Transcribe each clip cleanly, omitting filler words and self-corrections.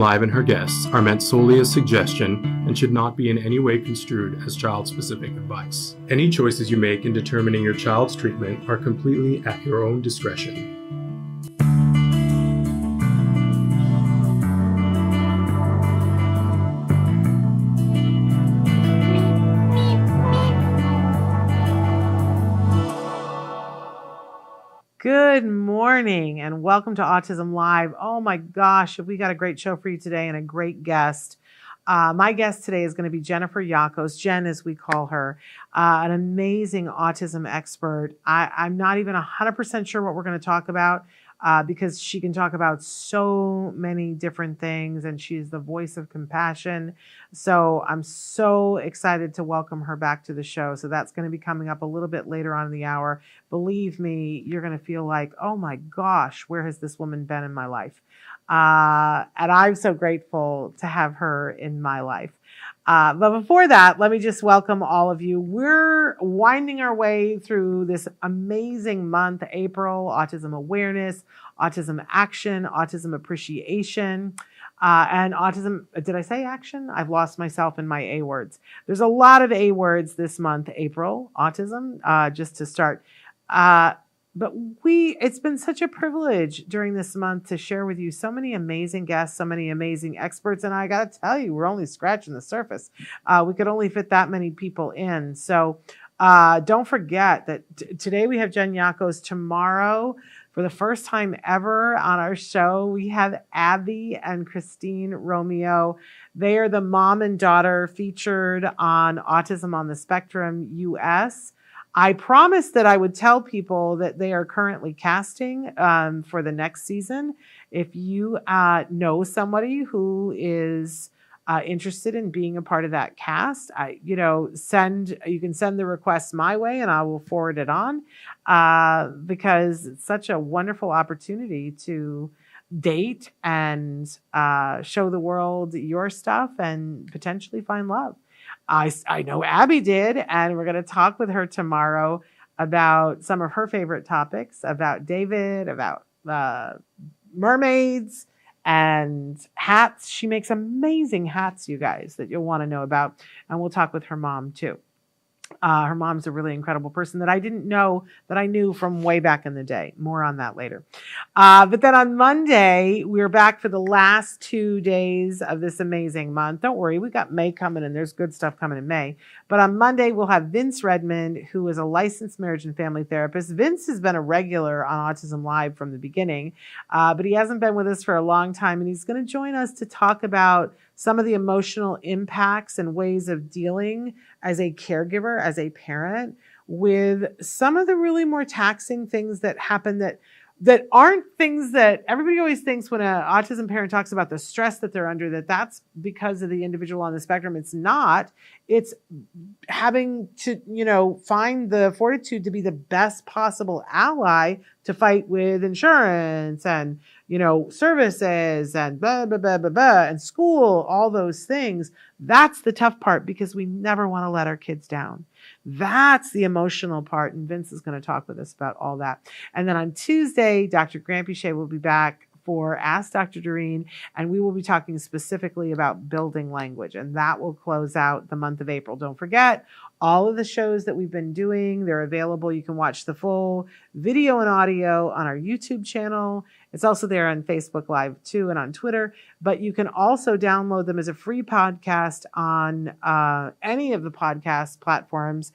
Live and her guests are meant solely as suggestion and should not be in any way construed as child-specific advice. Any choices you make in determining your child's treatment are completely at your own discretion. Good morning and welcome to Autism Live. Oh my gosh, we got a great show for you today and a great guest. My guest today is going to be Jennifer Yakos, Jen as we call her, an amazing autism expert. I'm not even 100% sure what we're going to talk about because she can talk about so many different things and she's the voice of compassion. So I'm so excited to welcome her back to the show. So that's going to be coming up a little bit later on in the hour. Believe me, you're going to feel like, oh my gosh, where has this woman been in my life? And I'm so grateful to have her in my life. But before that, let me just welcome all of you. We're winding our way through this amazing month, April, Autism Awareness, Autism Action, Autism Appreciation, and Autism, did I say action? I've lost myself in my A words. There's a lot of A words this month, April, Autism, just to start. But it's been such a privilege during this month to share with you so many amazing guests, so many amazing experts. And I got to tell you, we're only scratching the surface. We could only fit that many people in. So don't forget that today we have Jen Yakos. Tomorrow, for the first time ever on our show, we have Abby and Christine Romeo. They are the mom and daughter featured on Autism on the Spectrum US. I promised that I would tell people that they are currently casting for the next season. If you know somebody who is interested in being a part of that cast, you can send the request my way and I will forward it on because it's such a wonderful opportunity to date and show the world your stuff and potentially find love. I know Abby did, and we're going to talk with her tomorrow about some of her favorite topics, about David, about mermaids and hats. She makes amazing hats, you guys, that you'll want to know about, and we'll talk with her mom too. Her mom's a really incredible person that I didn't know that I knew from way back in the day. More on that later. But then on Monday, we're back for the last 2 days of this amazing month. Don't worry, we got May coming and there's good stuff coming in May. But on Monday, we'll have Vince Redmond, who is a licensed marriage and family therapist. Vince has been a regular on Autism Live from the beginning, but he hasn't been with us for a long time. And he's going to join us to talk about some of the emotional impacts and ways of dealing as a caregiver, as a parent, with some of the really more taxing things that happen that aren't things that everybody always thinks when an autism parent talks about the stress that they're under, that's because of the individual on the spectrum. It's not. It's having to, find the fortitude to be the best possible ally to fight with insurance and, services and blah, blah, blah, blah, blah, and school, all those things. That's the tough part because we never want to let our kids down. That's the emotional part. And Vince is going to talk with us about all that. And then on Tuesday, Dr. Grant Bichet will be back for Ask Dr. Doreen, and we will be talking specifically about building language, and that will close out the month of April. Don't forget, all of the shows that we've been doing, they're available. You can watch the full video and audio on our YouTube channel. It's also there on Facebook Live too and on Twitter, but you can also download them as a free podcast on any of the podcast platforms.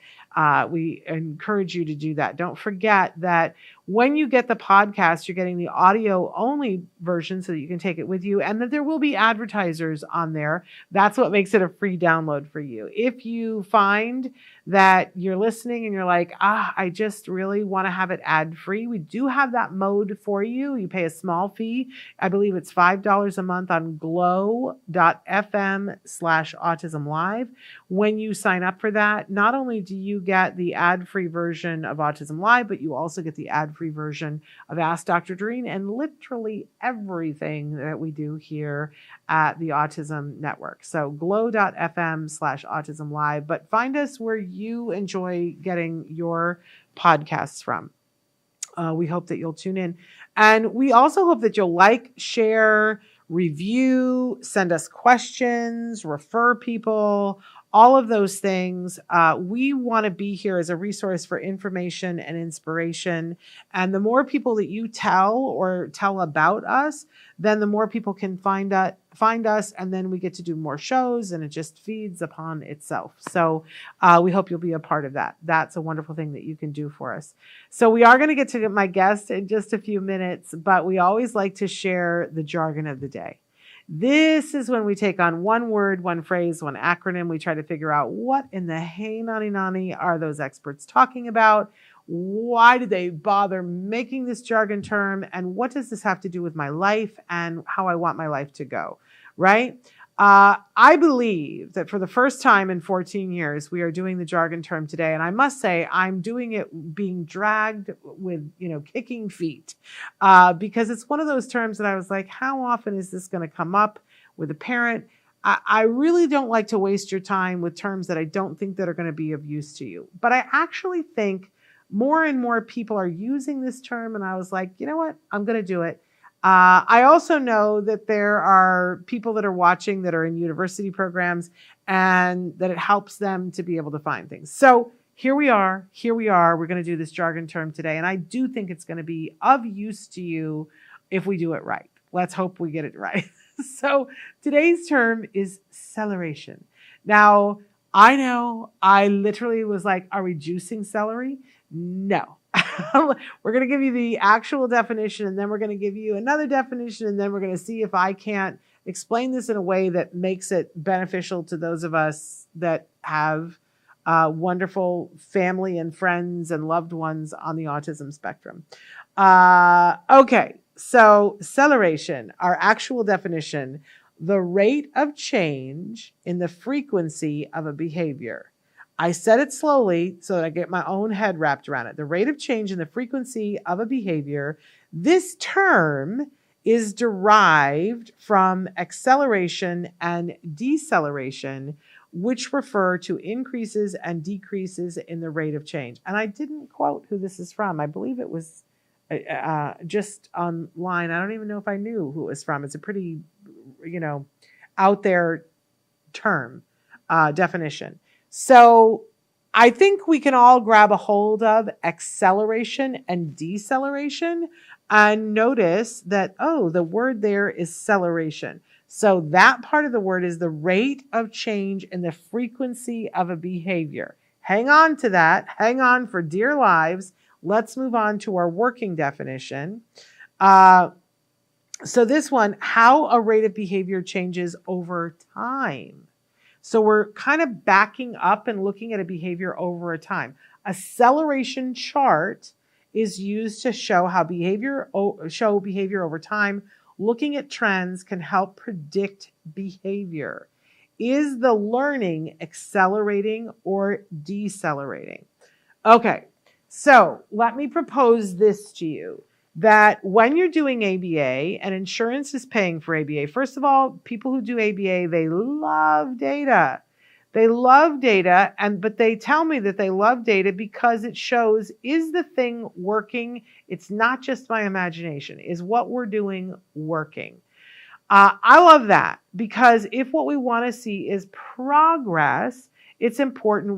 We encourage you to do that. Don't forget that when you get the podcast, you're getting the audio only version so that you can take it with you, and that there will be advertisers on there. That's what makes it a free download for you. If you find that you're listening and you're like, I just really want to have it ad free, we do have that mode for you. You pay a small fee. I believe it's $5 a month on glow.fm/autism live. When you sign up for that, not only do you get the ad-free version of Autism Live, but you also get the ad-free version of Ask Dr. Doreen and literally everything that we do here at the Autism Network. So glow.fm/autism live, but find us where you enjoy getting your podcasts from. We hope that you'll tune in. And we also hope that you'll like, share, review, send us questions, refer people, all of those things. We want to be here as a resource for information and inspiration. And the more people that you tell about us, then the more people can find us, and then we get to do more shows, and it just feeds upon itself. So we hope you'll be a part of that. That's a wonderful thing that you can do for us. So we are going to get to my guest in just a few minutes, but we always like to share the jargon of the day. This is when we take on one word, one phrase, one acronym. We try to figure out what in the hey nani nani are those experts talking about? Why did they bother making this jargon term? And what does this have to do with my life and how I want my life to go, right? I believe that for the first time in 14 years, we are doing the jargon term today. And I must say, I'm doing it being dragged with, kicking feet, because it's one of those terms that I was like, how often is this going to come up with a parent? I really don't like to waste your time with terms that I don't think that are going to be of use to you. But I actually think more and more people are using this term. And I was like, you know what? I'm going to do it. I also know that there are people that are watching that are in university programs and that it helps them to be able to find things. So here we are. We're going to do this jargon term today. And I do think it's going to be of use to you if we do it right. Let's hope we get it right. So today's term is celeration. Now, I know I literally was like, are we juicing celery? No. We're going to give you the actual definition, and then we're going to give you another definition, and then we're going to see if I can't explain this in a way that makes it beneficial to those of us that have wonderful family and friends and loved ones on the autism spectrum. Okay, so celeration, our actual definition, the rate of change in the frequency of a behavior. I said it slowly so that I get my own head wrapped around it. The rate of change in the frequency of a behavior. This term is derived from acceleration and deceleration, which refer to increases and decreases in the rate of change. And I didn't quote who this is from. I believe it was just online. I don't even know if I knew who it was from. It's a pretty, out there term, definition. So I think we can all grab a hold of acceleration and deceleration and notice that, the word there is celeration. So that part of the word is the rate of change in the frequency of a behavior. Hang on to that. Hang on for dear lives. Let's move on to our working definition. So this one, how a rate of behavior changes over time. So we're kind of backing up and looking at a behavior over a time. A celeration chart is used to show how behavior over time. Looking at trends can help predict behavior. Is the learning accelerating or decelerating? Okay, so let me propose this to you. That when you're doing ABA and insurance is paying for ABA, first of all, people who do ABA, they love data. They love data, but they tell me that they love data because it shows, is the thing working? It's not just my imagination. Is what we're doing working? I love that because if what we want to see is progress, it's important.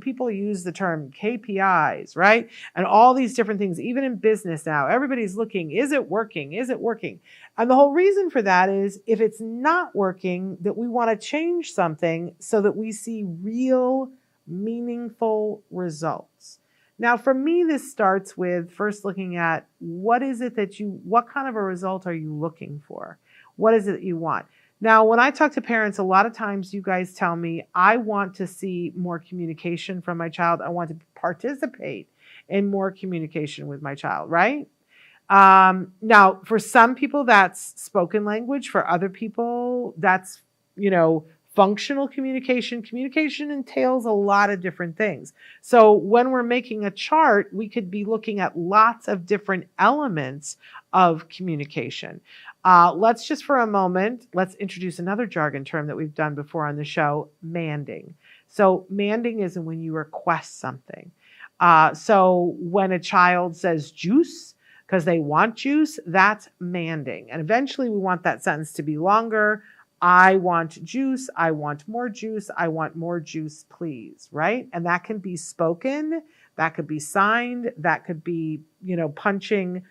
People use the term KPIs, right? And all these different things, even in business now, everybody's looking, is it working? Is it working? And the whole reason for that is if it's not working, that we want to change something so that we see real, meaningful results. Now, for me, this starts with first looking at what kind of a result are you looking for? What is it that you want? Now, when I talk to parents, a lot of times you guys tell me, I want to see more communication from my child. I want to participate in more communication with my child, right? Now, for some people, that's spoken language. For other people, that's, functional communication. Communication entails a lot of different things. So when we're making a chart, we could be looking at lots of different elements of communication. Let's just for a moment, let's introduce another jargon term that we've done before on the show, manding. So manding is when you request something. So when a child says juice, because they want juice, that's manding. And eventually we want that sentence to be longer. I want juice. I want more juice. I want more juice, please. Right? And that can be spoken. That could be signed. That could be, punching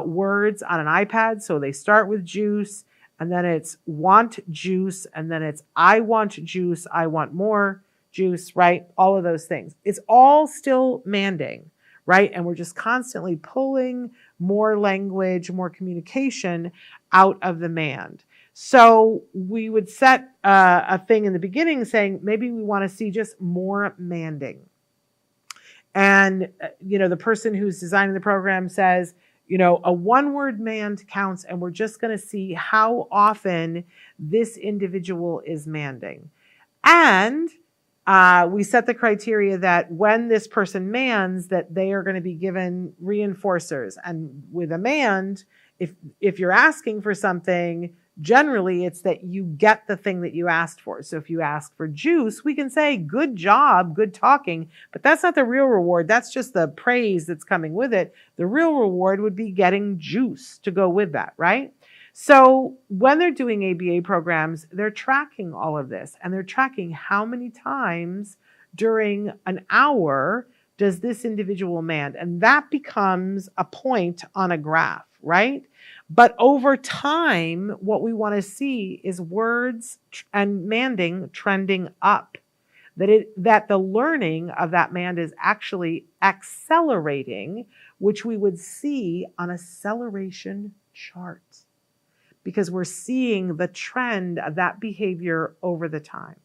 words on an iPad. So they start with juice, and then it's want juice, and then it's I want juice. I want more juice, right? All of those things. It's all still manding, right? And we're just constantly pulling more language, more communication out of the mand. So we would set a thing in the beginning saying, maybe we want to see just more manding. And, the person who's designing the program says, a one-word mand counts, and we're just going to see how often this individual is manding. And we set the criteria that when this person mands, that they are going to be given reinforcers. And with a mand, if you're asking for something, generally it's that you get the thing that you asked for. So if you ask for juice, we can say, good job, good talking, but that's not the real reward. That's just the praise that's coming with it. The real reward would be getting juice to go with that, right? So when they're doing ABA programs, they're tracking all of this, and they're tracking how many times during an hour does this individual mand, and that becomes a point on a graph, right? But over time, what we want to see is words and manding trending up, that the learning of that mand is actually accelerating, which we would see on a Celeration chart, because we're seeing the trend of that behavior over the time.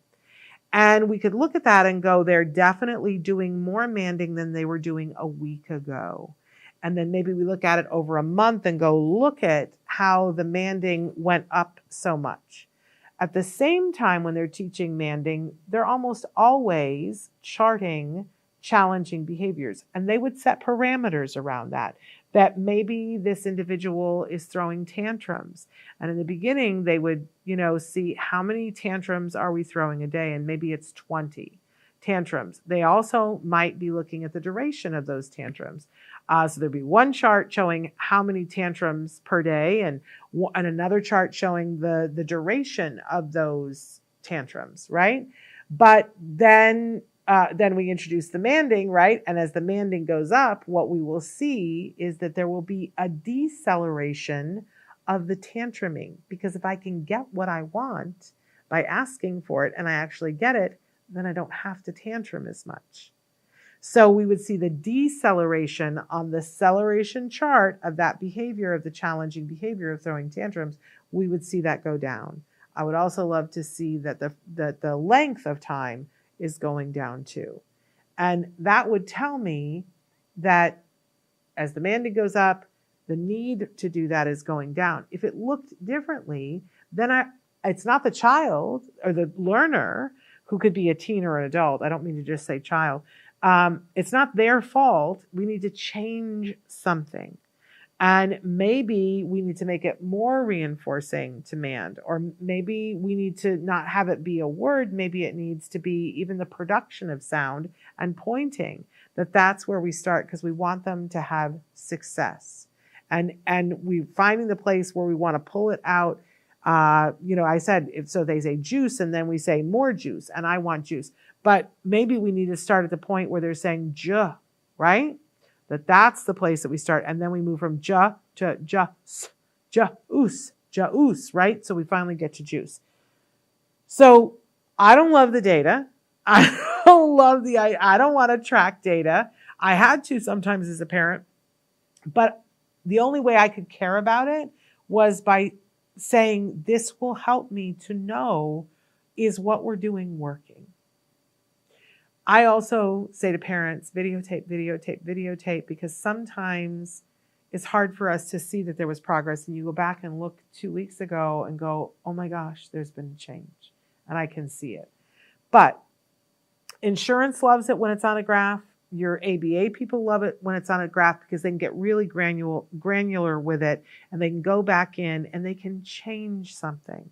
And we could look at that and go, they're definitely doing more manding than they were doing a week ago. And then maybe we look at it over a month and go, look at how the manding went up so much. At the same time, when they're teaching manding, they're almost always charting challenging behaviors. And they would set parameters around that maybe this individual is throwing tantrums. And in the beginning, they would, see how many tantrums are we throwing a day? And maybe it's 20 tantrums. They also might be looking at the duration of those tantrums. So there'd be one chart showing how many tantrums per day, and another chart showing the duration of those tantrums, right? But then we introduce the manding, right? And as the manding goes up, what we will see is that there will be a deceleration of the tantruming, because if I can get what I want by asking for it and I actually get it, then I don't have to tantrum as much. So we would see the deceleration on the Celeration chart of that behavior, of the challenging behavior of throwing tantrums. We would see that go down. I would also love to see that the length of time is going down too. And that would tell me that as the manding goes up, the need to do that is going down. If it looked differently, then it's not the child or the learner, who could be a teen or an adult. I don't mean to just say child. It's not their fault. We need to change something. And maybe we need to make it more reinforcing to mand, or maybe we need to not have it be a word. Maybe it needs to be even the production of sound and pointing, that's where we start, because we want them to have success. And we finding the place where we want to pull it out. I said, so they say juice, and then we say more juice, and I want juice. But maybe we need to start at the point where they're saying ja, right? That's the place that we start. And then we move from ja to ja-oos, right? So we finally get to juice. So I don't love the data. I don't want to track data. I had to sometimes as a parent, but the only way I could care about it was by saying, this will help me to know, is what we're doing working? I also say to parents, videotape, because sometimes it's hard for us to see that there was progress, and you go back and look 2 weeks ago and go, oh my gosh, there's been a change, and I can see it. But insurance loves it when it's on a graph. Your ABA people love it when it's on a graph, because they can get really granular with it, and they can go back in and they can change something.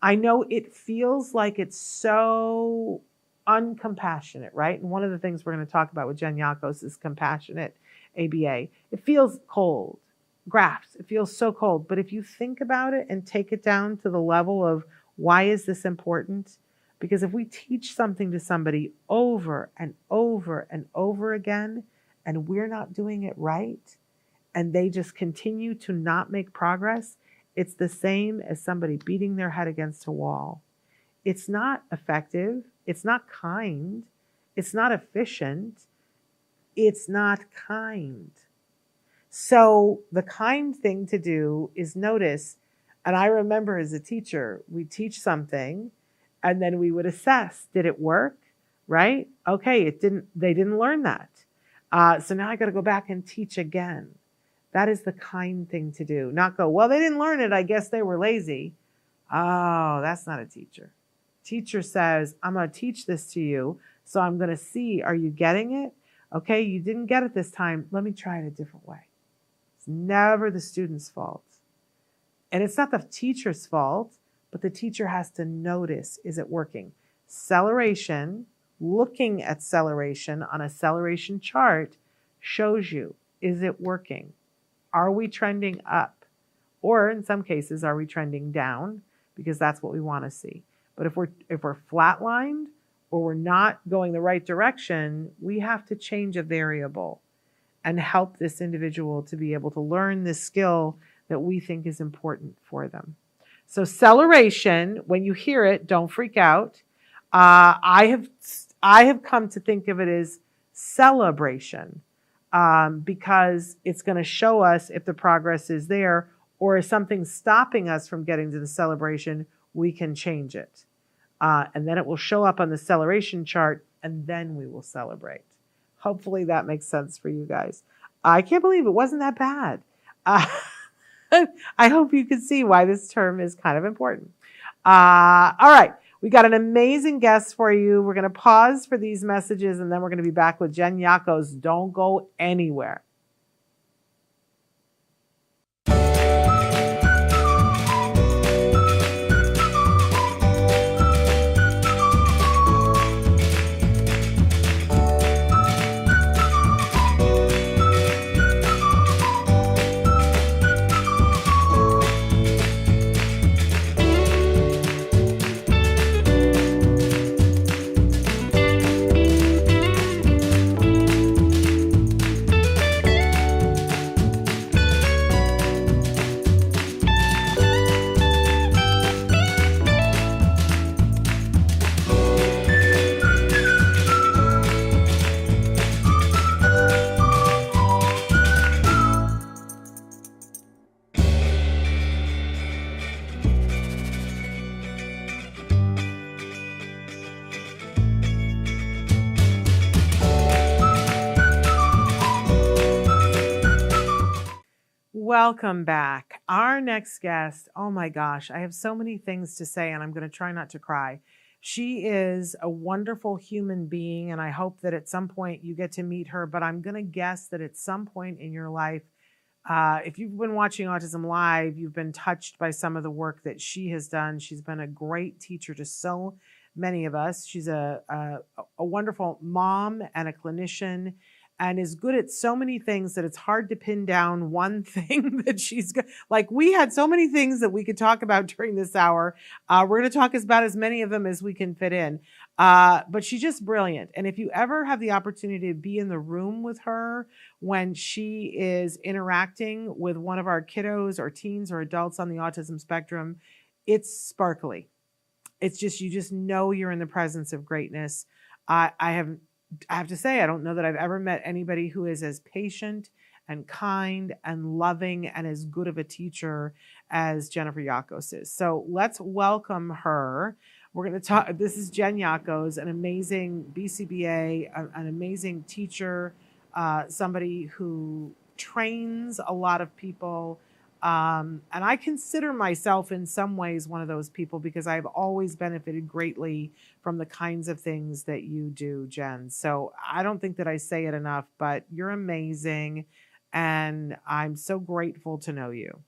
I know it feels like it's so uncompassionate, right? And one of the things we're going to talk about with Jen Yakos is compassionate ABA. It feels cold. Graphs, it feels so cold. But if you think about it and take it down to the level of why is this important? Because if we teach something to somebody over and over and over again, and we're not doing it right, and they just continue to not make progress, it's the same as somebody beating their head against a wall. It's not effective. It's not kind. It's not efficient. It's not kind. So the kind thing to do is notice, and I remember as a teacher, we teach something and then we would assess, did it work? Right? Okay, they didn't learn that. So now I got to go back and teach again. That is the kind thing to do. Not go, well, they didn't learn it. I guess they were lazy. Oh, that's not a teacher. Teacher says, I'm going to teach this to you. So I'm going to see, are you getting it? Okay, you didn't get it this time. Let me try it a different way. It's never the student's fault. And it's not the teacher's fault, but the teacher has to notice, is it working? Celeration, looking at celeration on a celeration chart shows you, is it working? Are we trending up? Or in some cases, are we trending down? Because that's what we want to see. But if we're flatlined or we're not going the right direction, we have to change a variable and help this individual to be able to learn this skill that we think is important for them. So celeration, when you hear it, don't freak out. I have come to think of it as celebration because it's going to show us if the progress is there, or if something's stopping us from getting to the celebration, we can change it. And then it will show up on the celebration chart, and then we will celebrate. Hopefully that makes sense for you guys. I can't believe it wasn't that bad. I hope you can see why this term is kind of important. All right. We got an amazing guest for you. We're going to pause for these messages, and then we're going to be back with Jen Yakos. Don't go anywhere. Welcome back. Our next guest, oh my gosh, I have so many things to say, and I'm going to try not to cry. She is a wonderful human being, and I hope that at some point you get to meet her, but I'm going to guess that at some point in your life, if you've been watching Autism Live, you've been touched by some of the work that she has done. She's been a great teacher to so many of us. She's a wonderful mom and a clinician, and is good at so many things that it's hard to pin down one thing that she's good. Like, we had so many things that we could talk about during this hour. We're going to talk about as many of them as we can fit in. But she's just brilliant. And if you ever have the opportunity to be in the room with her when she is interacting with one of our kiddos or teens or adults on the autism spectrum, it's sparkly. It's just, you just know you're in the presence of greatness. I have to say, I don't know that I've ever met anybody who is as patient and kind and loving and as good of a teacher as Jennifer Yakos is. So let's welcome her. We're going to talk. This is Jen Yakos, an amazing BCBA, an amazing teacher, somebody who trains a lot of people. And I consider myself in some ways one of those people because I've always benefited greatly from the kinds of things that you do, Jen. So I don't think that I say it enough, but you're amazing. And I'm so grateful to know you.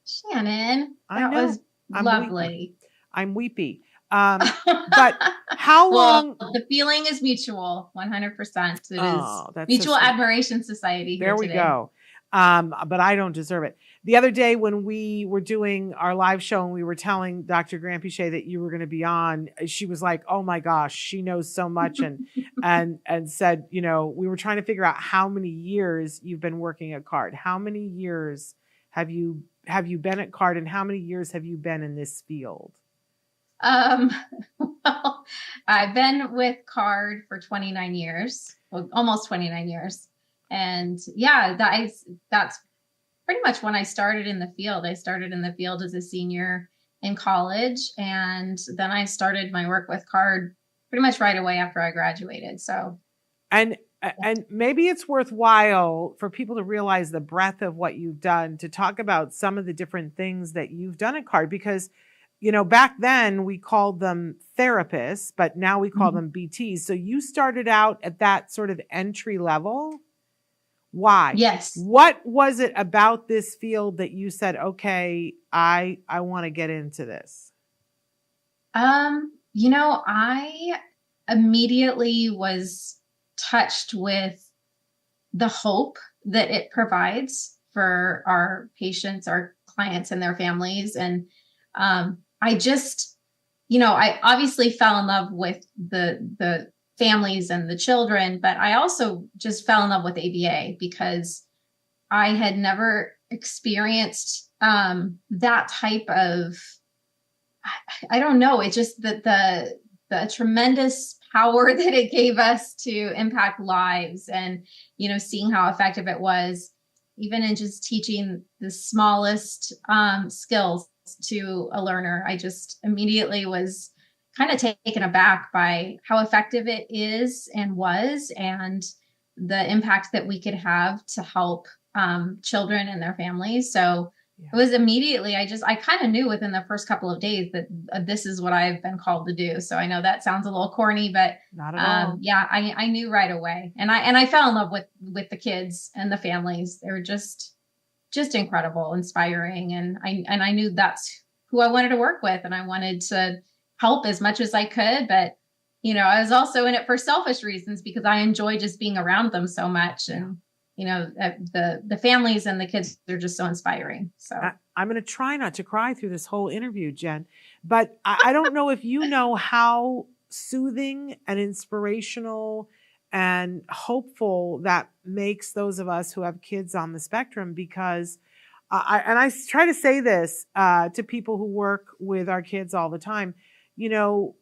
Shannon, that was lovely. I'm weepy. But how Well, long? the feeling is mutual, 100%. It is That's Mutual so sweet. Admiration Society here There we today. go. But I don't deserve it. The other day when we were doing our live show and we were telling Dr. Granpichet that you were going to be on, she was like, "Oh my gosh, she knows so much," and said, you know, we were trying to figure out how many years you've been working at CARD. How many years have you been at CARD, and how many years have you been in this field? Well, I've been with CARD for 29 years, well, almost 29 years. And yeah, that's pretty much when I started in the field. I started in the field as a senior in college, and then I started my work with CARD pretty much right away after I graduated. So, and maybe it's worthwhile for people to realize the breadth of what you've done, to talk about some of the different things that you've done at CARD, because, you know, back then we called them therapists, but now we call them BTs. So you started out at that sort of entry level. Why? Yes. What was it about this field that you said, okay, I want to get into this? You know, I immediately was touched with the hope that it provides for our patients, our clients, and their families. And I just, you know, I obviously fell in love with the families and the children, but I also just fell in love with ABA because I had never experienced that type of, I don't know, it's just that the tremendous power that it gave us to impact lives, and, you know, seeing how effective it was, even in just teaching the smallest skills to a learner. I just immediately was kind of taken aback by how effective it is and was, and the impact that we could have to help children and their families. So it was immediately, I kind of knew within the first couple of days that this is what I've been called to do. So I know that sounds a little corny, but not at all. Yeah, I knew right away. And I fell in love with the kids and the families. They were just incredible, inspiring. And I knew that's who I wanted to work with, and I wanted to help as much as I could. But, you know, I was also in it for selfish reasons because I enjoy just being around them so much. And, you know, the families and the kids, they're just so inspiring. So I'm going to try not to cry through this whole interview, Jen, but I don't know if you know how soothing and inspirational and hopeful that makes those of us who have kids on the spectrum, because I try to say this to people who work with our kids all the time. You know,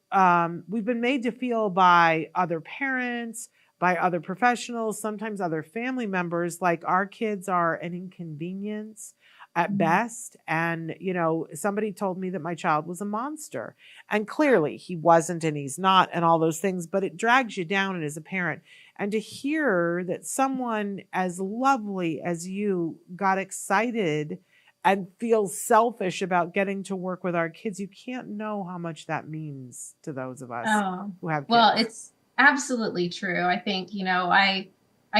we've been made to feel by other parents, by other professionals, sometimes other family members, like our kids are an inconvenience at best. And, you know, somebody told me that my child was a monster. And clearly he wasn't, and he's not, and all those things, but it drags you down as a parent. And to hear that someone as lovely as you got excited and feels selfish about getting to work with our kids, you can't know how much that means to those of us who have kids. Well, it's absolutely true. I think, you know, I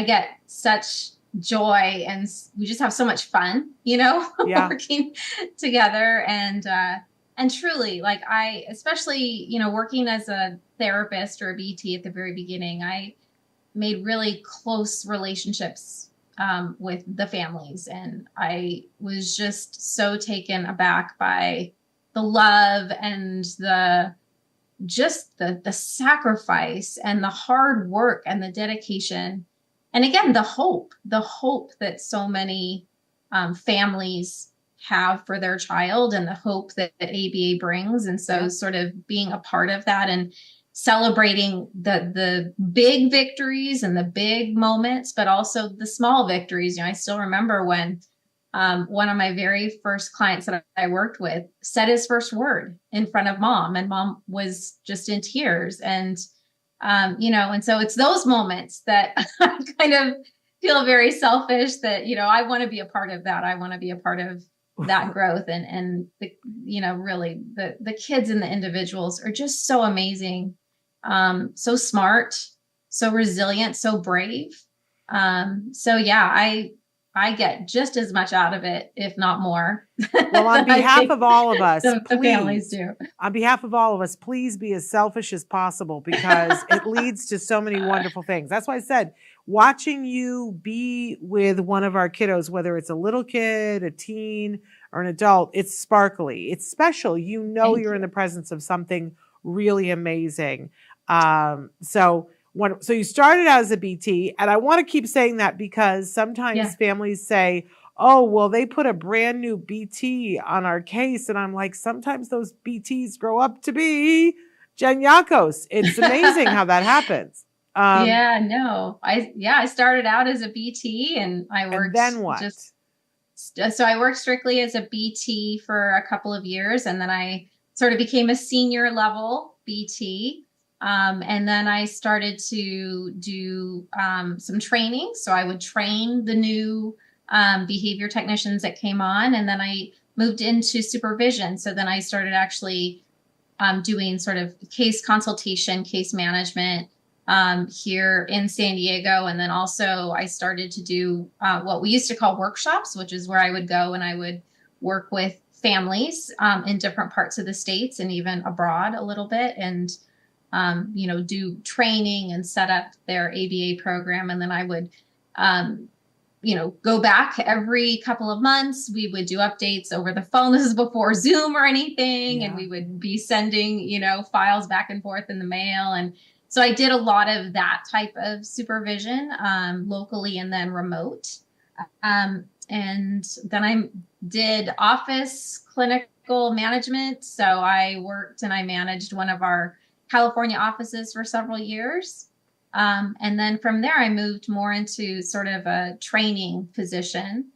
get such joy, and we just have so much fun, you know, working together. And truly, like, especially, you know, working as a therapist or a BT at the very beginning, I made really close relationships with the families. And I was just so taken aback by the love and the sacrifice and the hard work and the dedication. And again, the hope that so many families have for their child, and the hope that ABA brings. And so sort of being a part of that and celebrating the big victories and the big moments, but also the small victories. You know, I still remember when one of my very first clients that I worked with said his first word in front of mom, and mom was just in tears. And, you know, and so it's those moments that I kind of feel very selfish that, you know, I want to be a part of that. I want to be a part of that growth. And the, you know, really the kids and the individuals are just so amazing. So smart, so resilient, so brave. So yeah, I get just as much out of it, if not more. Well, on behalf of all of us, the families do. On behalf of all of us, please be as selfish as possible, because it leads to so many wonderful things. That's why I said, watching you be with one of our kiddos, whether it's a little kid, a teen, or an adult, it's sparkly. It's special. You know, you're in the presence of something really amazing. So you started out as a BT, and I want to keep saying that because sometimes families say, oh, well, they put a brand new BT on our case. And I'm like, sometimes those BTs grow up to be Jen Yakos. It's amazing how that happens. I started out as a BT, and I worked. And then what? So I worked strictly as a BT for a couple of years, and then I sort of became a senior level BT. And then I started to do some training. So I would train the new behavior technicians that came on, and then I moved into supervision. So then I started actually doing sort of case consultation, case management here in San Diego. And then also I started to do what we used to call workshops, which is where I would go and I would work with families in different parts of the states and even abroad a little bit, and do training and set up their ABA program. And then I would go back every couple of months. We would do updates over the phone. This is before Zoom or anything. And we would be sending, files back and forth in the mail. And so I did a lot of that type of supervision locally and then remote. And then I did office clinical management. So I worked and I managed one of our California offices for several years. And then from there, I moved more into sort of a training position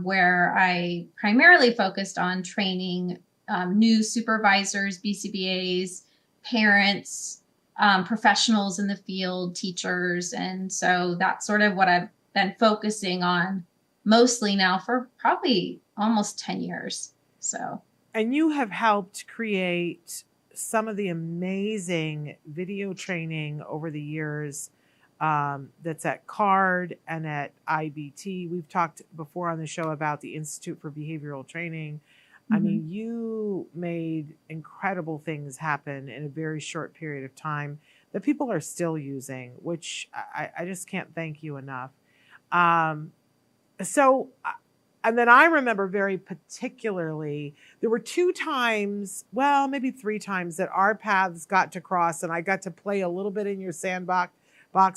where I primarily focused on training new supervisors, BCBAs, parents, professionals in the field, teachers. And so that's sort of what I've been focusing on mostly now for probably almost 10 years. And you have helped create some of the amazing video training over the years that's at CARD and at IBT. We've talked before on the show about the Institute for Behavioral Training. I mean, you made incredible things happen in a very short period of time that people are still using, which I just can't thank you enough. And then I remember very particularly, there were 2 times, well, maybe 3 times that our paths got to cross and I got to play a little bit in your sandbox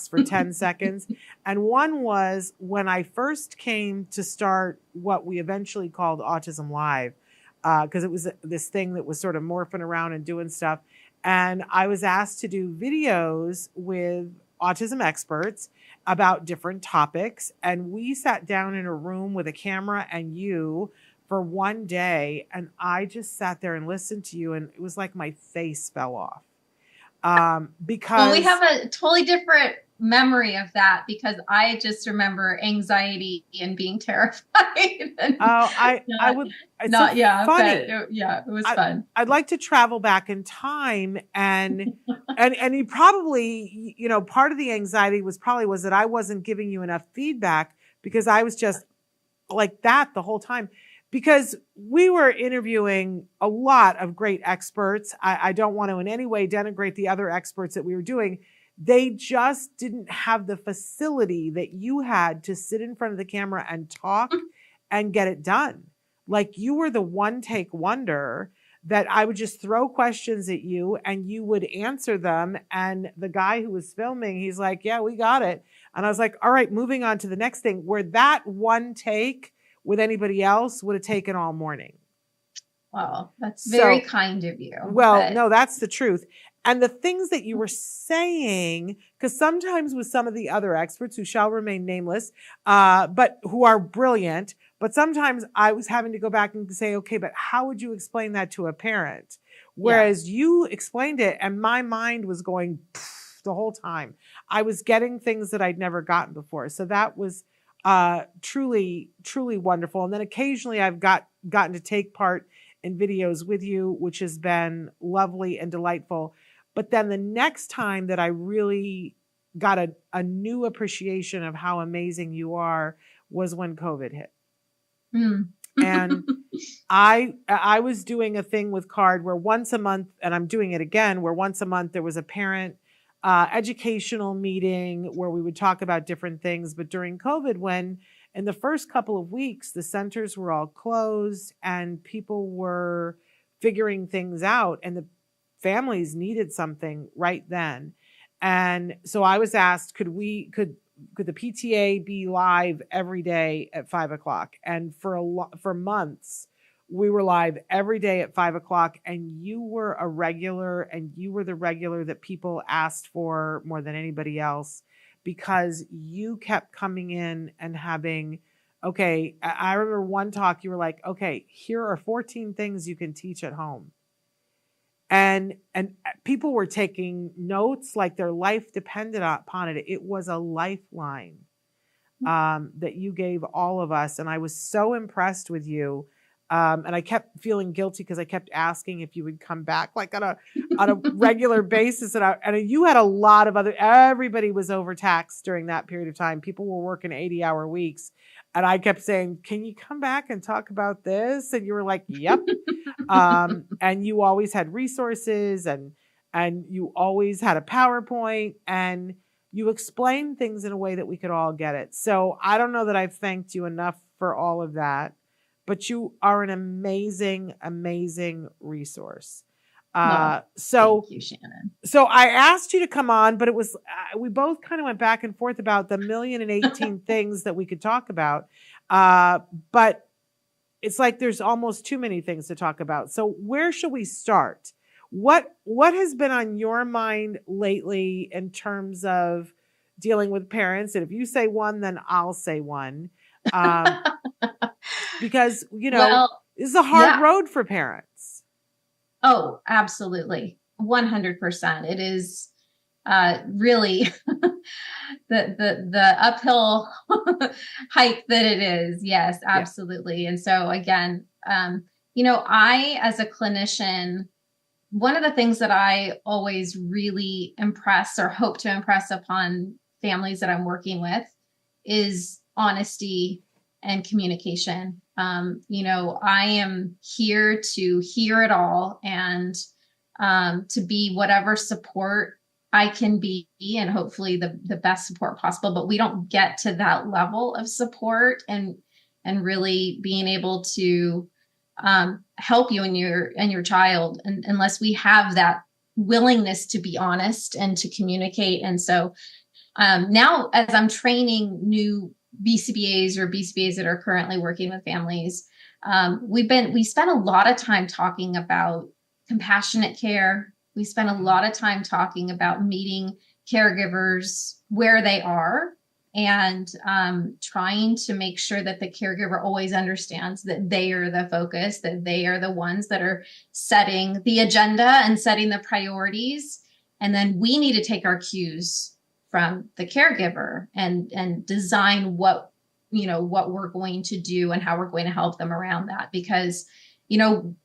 for 10 seconds. And one was when I first came to start what we eventually called Autism Live, because it was this thing that was sort of morphing around and doing stuff. And I was asked to do videos with autism experts about different topics. And we sat down in a room with a camera and you for one day. And I just sat there and listened to you. And it was like my face fell off. Because we have a totally different memory of that, because I just remember anxiety and being terrified. And it was fun. I'd like to travel back in time and and you probably, part of the anxiety was that I wasn't giving you enough feedback because I was just like that the whole time. Because we were interviewing a lot of great experts. I don't want to in any way denigrate the other experts that we were doing. They just didn't have the facility that you had to sit in front of the camera and talk and get it done. Like, you were the one take wonder that I would just throw questions at you and you would answer them. And the guy who was filming, he's like, yeah, we got it. And I was like, all right, moving on to the next thing, where that one take with anybody else would have taken all morning. Wow, that's very kind of you. Well, no, that's the truth. And the things that you were saying, because sometimes with some of the other experts who shall remain nameless, but who are brilliant, but sometimes I was having to go back and say, okay, but how would you explain that to a parent? Whereas you explained it and my mind was going the whole time. I was getting things that I'd never gotten before. So that was truly, truly wonderful. And then occasionally I've gotten to take part in videos with you, which has been lovely and delightful. But then the next time that I really got a new appreciation of how amazing you are was when COVID hit. Mm. And I was doing a thing with CARD where once a month, and I'm doing it again, where once a month there was a parent educational meeting where we would talk about different things. But during COVID, when in the first couple of weeks, the centers were all closed and people were figuring things out and the families needed something right then. And so I was asked, could the PTA be live every day at 5:00? And for months, we were live every day at 5:00, and you were a regular, and you were the regular that people asked for more than anybody else, because you kept coming in and having, okay, I remember one talk, you were like, okay, here are 14 things you can teach at home. And people were taking notes like their life depended upon it. It was a lifeline that you gave all of us. And I was so impressed with you. And I kept feeling guilty because I kept asking if you would come back like on a regular basis. And you had a lot of everybody was overtaxed during that period of time. People were working 80-hour weeks. And I kept saying, can you come back and talk about this? And you were like, yep. And you always had resources and you always had a PowerPoint and you explained things in a way that we could all get it. So I don't know that I've thanked you enough for all of that, but you are an amazing, amazing resource. Thank you, Shannon. So I asked you to come on, but it was, we both kind of went back and forth about the 1,018 things that we could talk about. But it's like, there's almost too many things to talk about. So where should we start? What has been on your mind lately in terms of dealing with parents? And if you say one, then I'll say one. Because, this is a hard road for parents. Oh, absolutely. 100%. It is really the uphill hike that it is. Yes, absolutely. Yeah. And so again, I, as a clinician, one of the things that I always really impress or hope to impress upon families that I'm working with is honesty and communication. I am here to hear it all and to be whatever support I can be, and hopefully the best support possible. But we don't get to that level of support and really being able to help you and your child, and unless we have that willingness to be honest and to communicate. And so now, as I'm training new BCBAs or BCBAs that are currently working with families, we spent a lot of time talking about compassionate care. We spent a lot of time talking about meeting caregivers where they are and trying to make sure that the caregiver always understands that they are the focus, that they are the ones that are setting the agenda and setting the priorities. And then we need to take our cues from the caregiver and design what we're going to do and how we're going to help them around that. Because,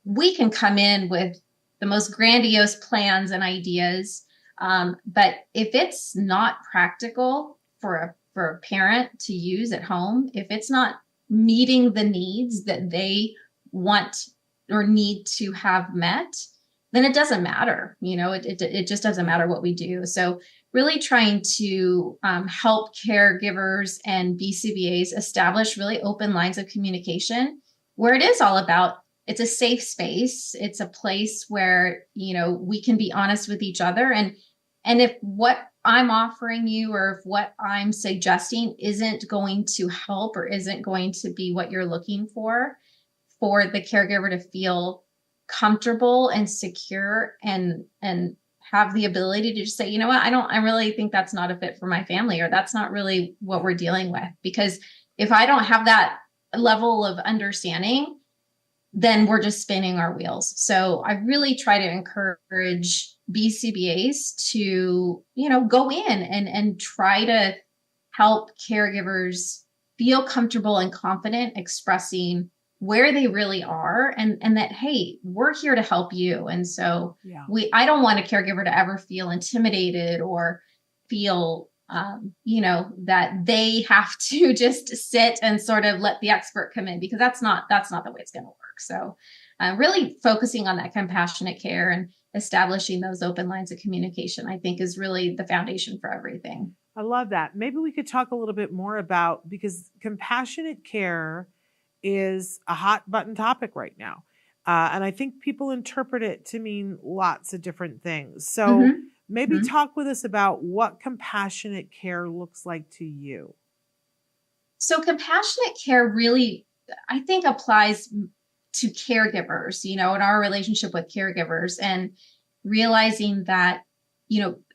we can come in with the most grandiose plans and ideas. But if it's not practical for a parent to use at home, if it's not meeting the needs that they want or need to have met, then it doesn't matter. It just doesn't matter what we do. So really trying to help caregivers and BCBAs establish really open lines of communication where it is all about, it's a safe space. It's a place where, we can be honest with each other. And if what I'm offering you or if what I'm suggesting isn't going to help or isn't going to be what you're looking for the caregiver to feel comfortable and secure and have the ability to just say, I really think that's not a fit for my family, or that's not really what we're dealing with. Because if I don't have that level of understanding, then we're just spinning our wheels. So I really try to encourage BCBAs to, go in and try to help caregivers feel comfortable and confident expressing where they really are and that, hey, we're here to help you. And so I don't want a caregiver to ever feel intimidated or feel that they have to just sit and sort of let the expert come in, because that's not the way it's going to work. So really focusing on that compassionate care and establishing those open lines of communication, I think, is really the foundation for everything. I love that. Maybe we could talk a little bit more about, because compassionate care is a hot button topic right now. And I think people interpret it to mean lots of different things. So maybe talk with us about what compassionate care looks like to you. So compassionate care really, I think, applies to caregivers, in our relationship with caregivers, and realizing that,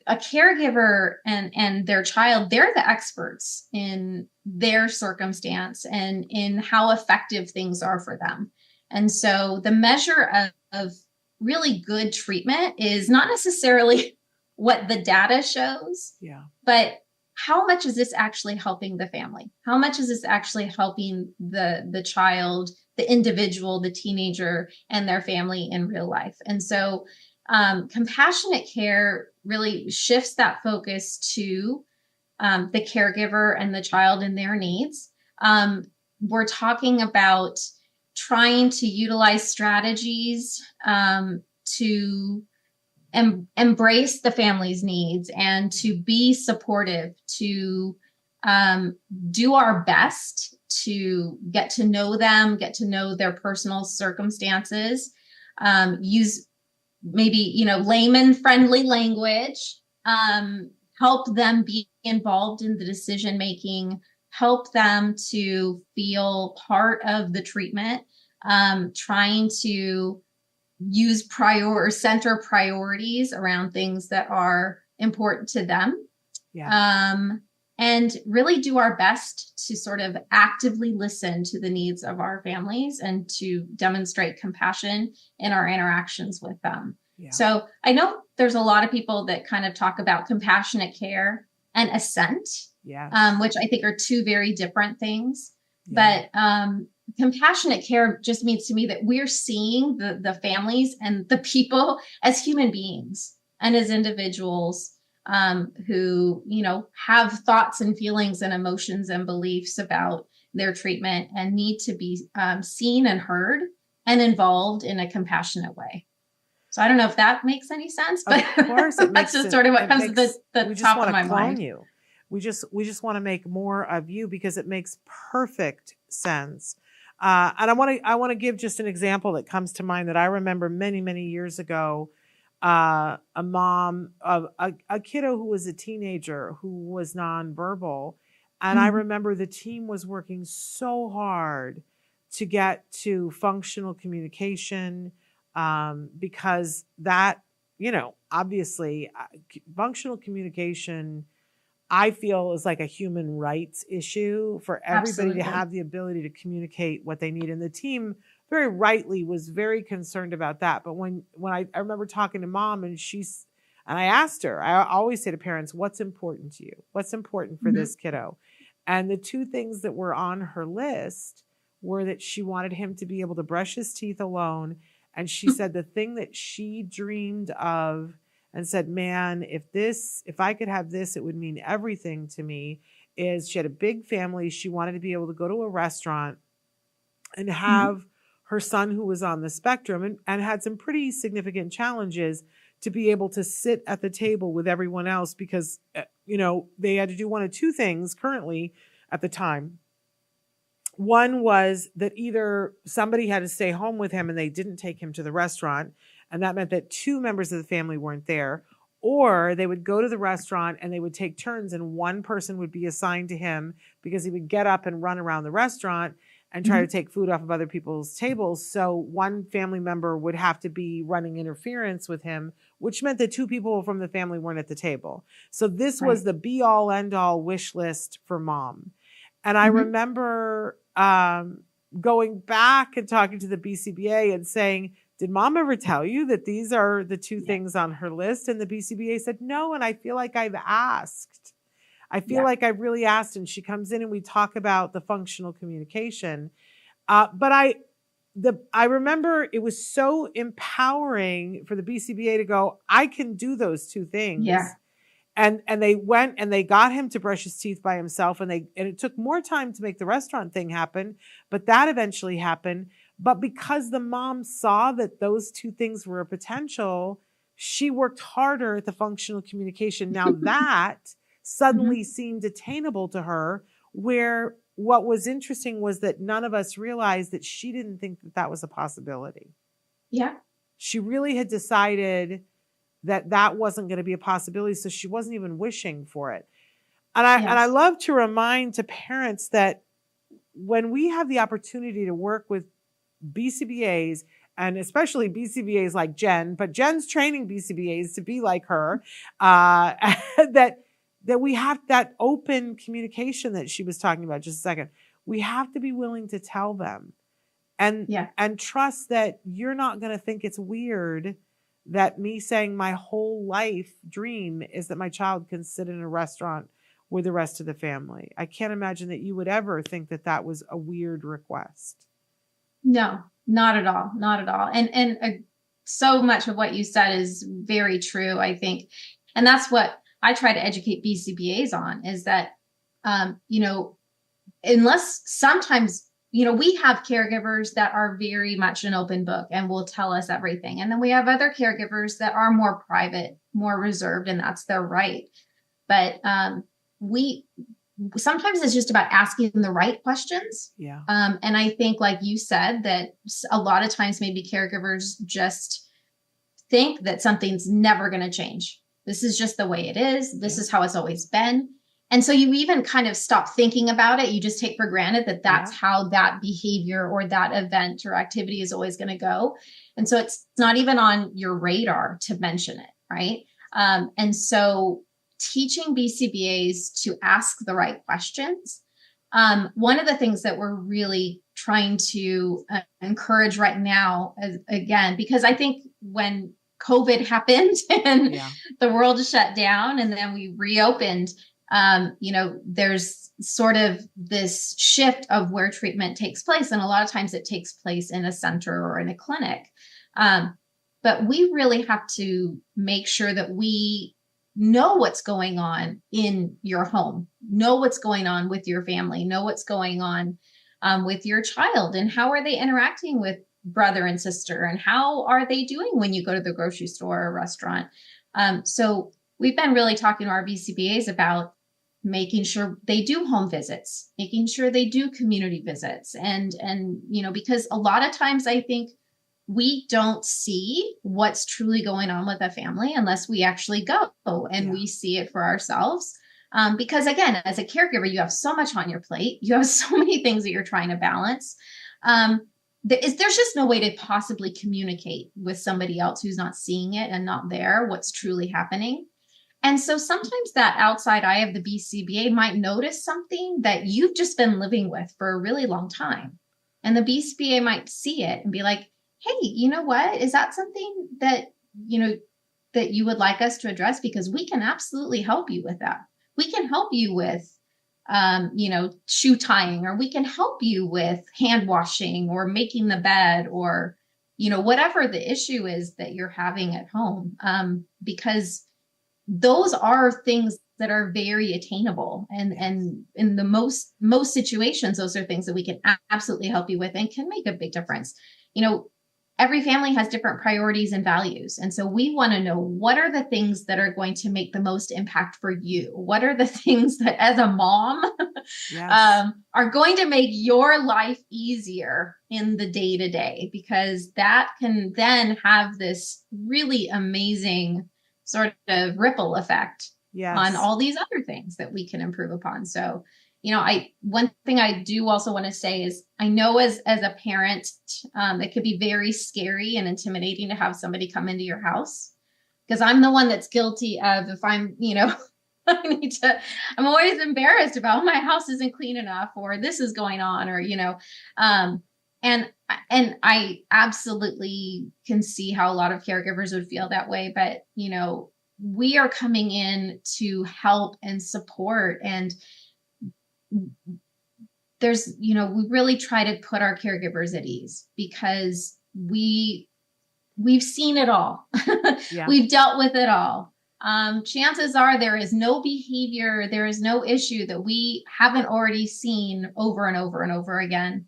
a caregiver and their child, they're the experts in their circumstance and in how effective things are for them. And so the measure of really good treatment is not necessarily what the data shows, but how much is this actually helping the family? How much is this actually helping the child, the individual, the teenager, and their family in real life? And so compassionate care really shifts that focus to the caregiver and the child and their needs. We're talking about trying to utilize strategies to embrace the family's needs and to be supportive, to do our best to get to know them, get to know their personal circumstances, use maybe, layman friendly language, help them be involved in the decision making, help them to feel part of the treatment, trying to use center priorities around things that are important to them. And really do our best to sort of actively listen to the needs of our families and to demonstrate compassion in our interactions with them. So I know there's a lot of people that kind of talk about compassionate care and assent, which I think are two very different things. But compassionate care just means to me that we're seeing the families and the people as human beings and as individuals who, have thoughts and feelings and emotions and beliefs about their treatment and need to be seen and heard and involved in a compassionate way. So I don't know if that makes any sense, but of course it makes that's just sort of what comes to the top of my mind. We just want to make more of you because it makes perfect sense. And I want to give just an example that comes to mind that I remember many, many years ago. A mom of a kiddo who was a teenager who was nonverbal. And I remember the team was working so hard to get to functional communication, because that, obviously functional communication, I feel, is like a human rights issue for everybody to have the ability to communicate what they need. And the team very rightly was very concerned about that. But when I remember talking to mom and I asked her, I always say to parents, what's important to you? What's important for this kiddo? And the two things that were on her list were that she wanted him to be able to brush his teeth alone. And she said the thing that she dreamed of and said, man, if I could have this, it would mean everything to me, is she had a big family. She wanted to be able to go to a restaurant and have her son, who was on the spectrum and had some pretty significant challenges, to be able to sit at the table with everyone else, because, they had to do one of two things currently at the time. One was that either somebody had to stay home with him and they didn't take him to the restaurant, and that meant that two members of the family weren't there, or they would go to the restaurant and they would take turns and one person would be assigned to him because he would get up and run around the restaurant and try to take food off of other people's tables. So one family member would have to be running interference with him, which meant that two people from the family weren't at the table. So this was the be all end all wish list for mom. And I remember going back and talking to the BCBA and saying, did mom ever tell you that these are the two things on her list? And the BCBA said, no. And I feel like I've asked. I feel like I really asked. And she comes in and we talk about the functional communication. But I remember it was so empowering for the BCBA to go, I can do those two things. And they went and they got him to brush his teeth by himself, and it took more time to make the restaurant thing happen, but that eventually happened. But because the mom saw that those two things were a potential, she worked harder at the functional communication. Now that suddenly seemed attainable to her, where what was interesting was that none of us realized that she didn't think that that was a possibility. Yeah. She really had decided that that wasn't going to be a possibility. So she wasn't even wishing for it. And I love to remind to parents that when we have the opportunity to work with BCBAs, and especially BCBAs like Jen, but Jen's training BCBAs to be like her, that we have that open communication that she was talking about just a second. We have to be willing to tell them and trust that you're not going to think it's weird that me saying my whole life dream is that my child can sit in a restaurant with the rest of the family. I can't imagine that you would ever think that that was a weird request. No, not at all. Not at all. And so much of what you said is very true, I think. And that's what I try to educate BCBAs on, is that, unless sometimes, we have caregivers that are very much an open book and will tell us everything. And then we have other caregivers that are more private, more reserved, and that's their right. But sometimes it's just about asking the right questions. Yeah. And I think, like you said, that a lot of times maybe caregivers just think that something's never going to change. This is just the way it is. This is how it's always been. And so you even kind of stop thinking about it. You just take for granted that that's how that behavior or that event or activity is always going to go. And so it's not even on your radar to mention it, right? And so teaching BCBAs to ask the right questions. One of the things that we're really trying to encourage right now, again, because I think when COVID happened and the world shut down and then we reopened, there's sort of this shift of where treatment takes place. And a lot of times it takes place in a center or in a clinic. But we really have to make sure that we know what's going on in your home, know what's going on with your family, know what's going on with your child, and how are they interacting with brother and sister, and how are they doing when you go to the grocery store or restaurant. So we've been really talking to our BCBAs about making sure they do home visits, making sure they do community visits. And because a lot of times I think we don't see what's truly going on with a family unless we actually go and we see it for ourselves. Because again, as a caregiver, you have so much on your plate. You have so many things that you're trying to balance. There's just no way to possibly communicate with somebody else who's not seeing it and not there, what's truly happening. And so sometimes that outside eye of the BCBA might notice something that you've just been living with for a really long time. And the BCBA might see it and be like, hey, you know what? Is that something that, that you would like us to address? Because we can absolutely help you with that. We can help you with, shoe tying, or we can help you with hand washing or making the bed, or, whatever the issue is that you're having at home. Because those are things that are very attainable. And in the most situations, those are things that we can absolutely help you with and can make a big difference. Every family has different priorities and values. And so we want to know, what are the things that are going to make the most impact for you? What are the things that, as a mom, are going to make your life easier in the day-to-day? Because that can then have this really amazing sort of ripple effect on all these other things that we can improve upon. So, one thing I do also want to say is, I know as a parent, it could be very scary and intimidating to have somebody come into your house, because I'm the one that's guilty of, if I'm, I'm always embarrassed about, my house isn't clean enough, or this is going on, or, and I absolutely can see how a lot of caregivers would feel that way. But, we are coming in to help and support, and there's, we really try to put our caregivers at ease, because we've seen it all. We've dealt with it all. chances are there is no behavior, there is no issue that we haven't already seen over and over and over again.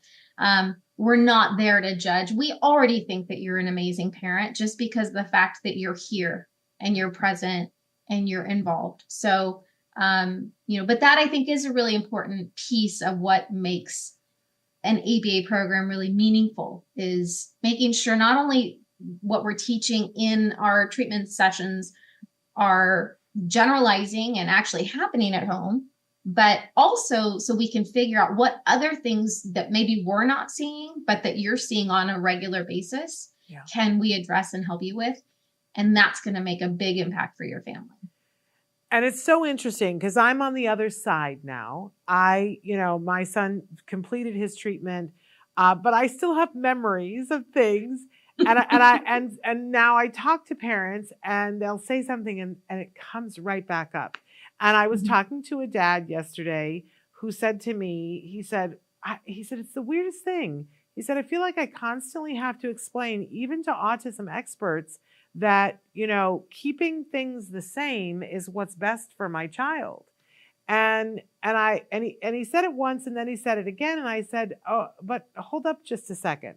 We're not there to judge. We already think that you're an amazing parent just because of the fact that you're here and you're present and you're involved. So, but that I think is a really important piece of what makes an ABA program really meaningful, is making sure not only what we're teaching in our treatment sessions are generalizing and actually happening at home, but also so we can figure out what other things that maybe we're not seeing, but that you're seeing on a regular basis, can we address and help you with? And that's going to make a big impact for your family. And it's so interesting because I'm on the other side now. My son completed his treatment, but I still have memories of things. And now I talk to parents and they'll say something and it comes right back up. And I was talking to a dad yesterday who said to me, he said, it's the weirdest thing. He said, I feel like I constantly have to explain, even to autism experts, that, keeping things the same is what's best for my child. And he said it once and then he said it again. And I said, oh, but hold up just a second.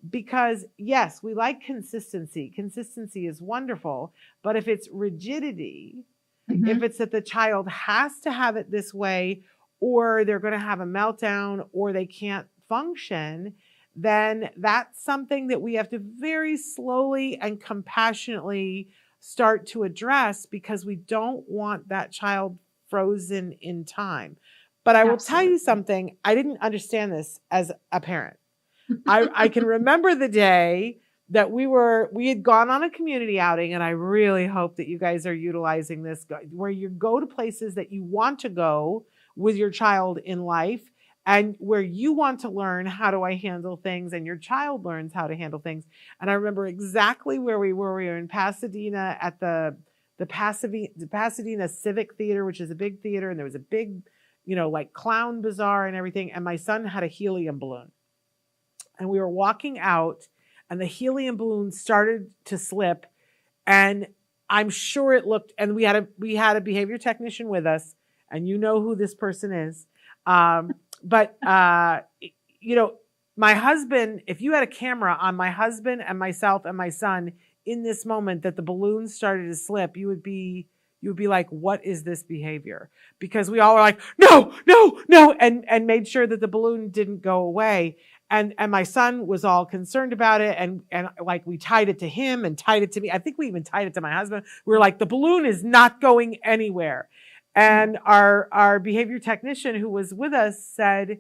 Because yes, we like consistency. Consistency is wonderful. But if it's rigidity, if it's that the child has to have it this way, or they're going to have a meltdown, or they can't function, then that's something that we have to very slowly and compassionately start to address, because we don't want that child frozen in time. But I will tell you something. I didn't understand this as a parent. I can remember the day that we had gone on a community outing, and I really hope that you guys are utilizing this, where you go to places that you want to go with your child in life, and where you want to learn, how do I handle things, and your child learns how to handle things. And I remember exactly where we were. We were in Pasadena at the Pasadena Civic Theater, which is a big theater, and there was a big, like clown bazaar and everything. And my son had a helium balloon. And we were walking out, and the helium balloon started to slip. And I'm sure it looked, and we had a behavior technician with us, and you know who this person is. But my husband, if you had a camera on my husband and myself and my son in this moment that the balloon started to slip, you would be like, what is this behavior? Because we all were like, no, and made sure that the balloon didn't go away. And my son was all concerned about it. And like, we tied it to him and tied it to me. I think we even tied it to my husband. We were like, the balloon is not going anywhere. And our behavior technician who was with us said,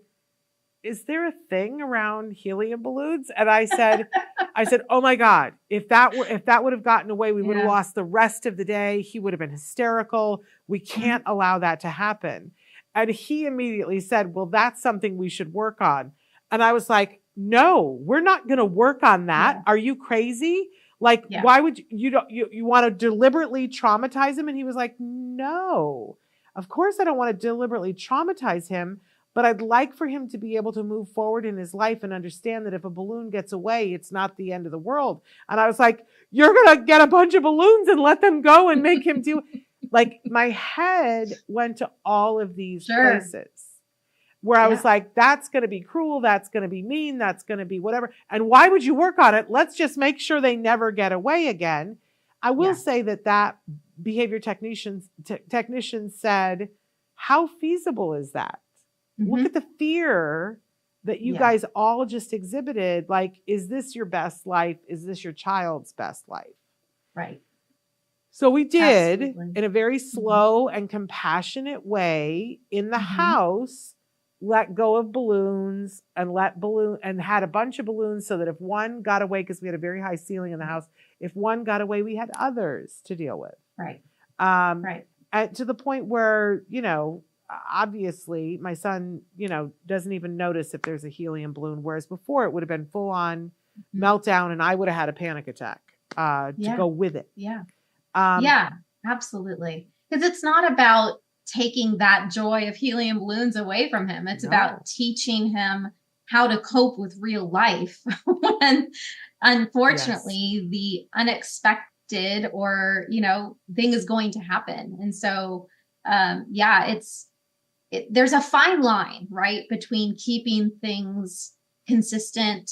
is there a thing around helium balloons? And I said, oh my God, if that would have gotten away, we would have lost the rest of the day. He would have been hysterical. We can't allow that to happen. And he immediately said, well, that's something we should work on. And I was like, no, we're not going to work on that. Yeah. Are you crazy? Like, why would you want to deliberately traumatize him? And he was like, no, of course I don't want to deliberately traumatize him, but I'd like for him to be able to move forward in his life and understand that if a balloon gets away, it's not the end of the world. And I was like, you're going to get a bunch of balloons and let them go and make him do, like, my head went to all of these places. Where I was like, that's going to be cruel. That's going to be mean. That's going to be whatever. And why would you work on it? Let's just make sure they never get away again. I will say that behavior technician said, how feasible is that? Look at the fear that you guys all just exhibited. Like, is this your best life? Is this your child's best life? Right. So we did, in a very slow and compassionate way, in the house, let go of balloons and had a bunch of balloons so that if one got away, because we had a very high ceiling in the house, if one got away, we had others to deal with. Right. And to the point where, obviously my son, doesn't even notice if there's a helium balloon, whereas before it would have been full on meltdown and I would have had a panic attack to go with it. Yeah. Absolutely. Because it's not about taking that joy of helium balloons away from him. It's about teaching him how to cope with real life when, unfortunately, the expected, or, thing is going to happen. And so, there's a fine line, right, between keeping things consistent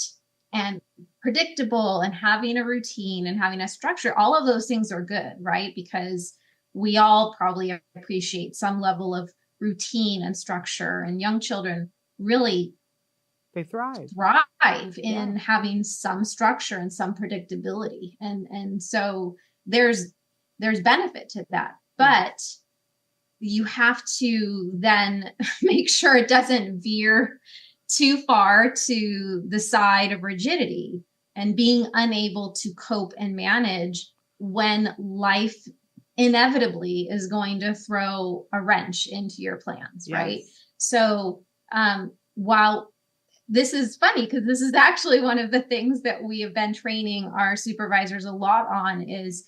and predictable and having a routine and having a structure. All of those things are good, right? Because we all probably appreciate some level of routine and structure, and young children really they thrive in having some structure and some predictability. And so there's benefit to that, but you have to then make sure it doesn't veer too far to the side of rigidity and being unable to cope and manage when life inevitably is going to throw a wrench into your plans, right? So while this is funny, because this is actually one of the things that we have been training our supervisors a lot on, is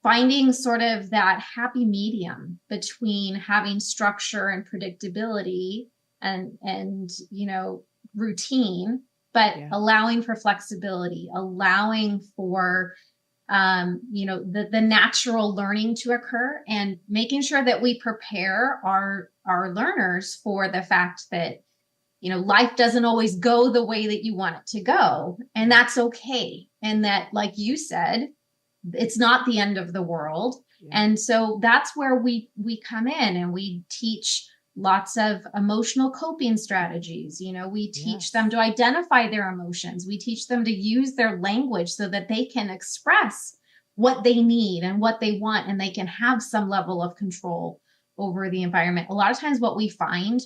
finding sort of that happy medium between having structure and predictability and routine, but allowing for flexibility, allowing for the natural learning to occur, and making sure that we prepare our learners for the fact that life doesn't always go the way that you want it to go, and that's okay. And that, like you said, it's not the end of the world. And so that's where we come in, and we teach lots of emotional coping strategies. We teach them to identify their emotions. We teach them to use their language so that they can express what they need and what they want, and they can have some level of control over the environment. A lot of times what we find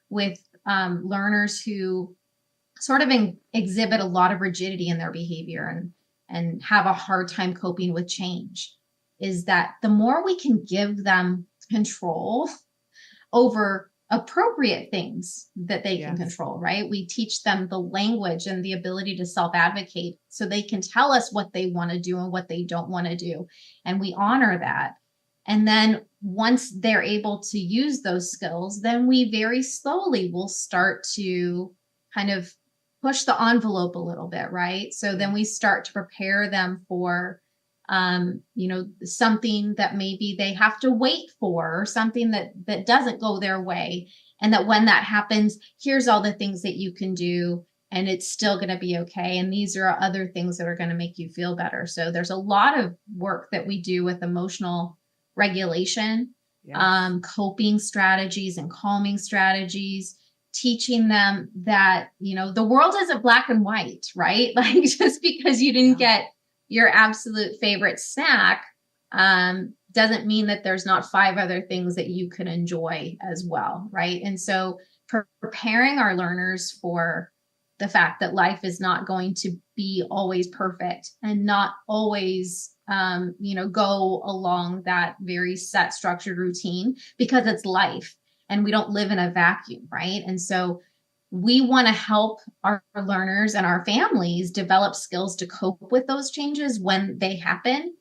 with learners who sort of exhibit a lot of rigidity in their behavior and have a hard time coping with change is that the more we can give them control over appropriate things that they can control, right? We teach them the language and the ability to self-advocate so they can tell us what they want to do and what they don't want to do. And we honor that. And then once they're able to use those skills, then we very slowly will start to kind of push the envelope a little bit, right? So then we start to prepare them for, something that maybe they have to wait for, or something that doesn't go their way. And that when that happens, here's all the things that you can do, and it's still going to be okay. And these are other things that are going to make you feel better. So there's a lot of work that we do with emotional regulation, coping strategies and calming strategies, teaching them that, the world isn't black and white, right? Like, just because you didn't get your absolute favorite snack doesn't mean that there's not 5 other things that you can enjoy as well, right? And so preparing our learners for the fact that life is not going to be always perfect and not always go along that very set structured routine, because it's life and we don't live in a vacuum, right? And so we want to help our learners and our families develop skills to cope with those changes when they happen,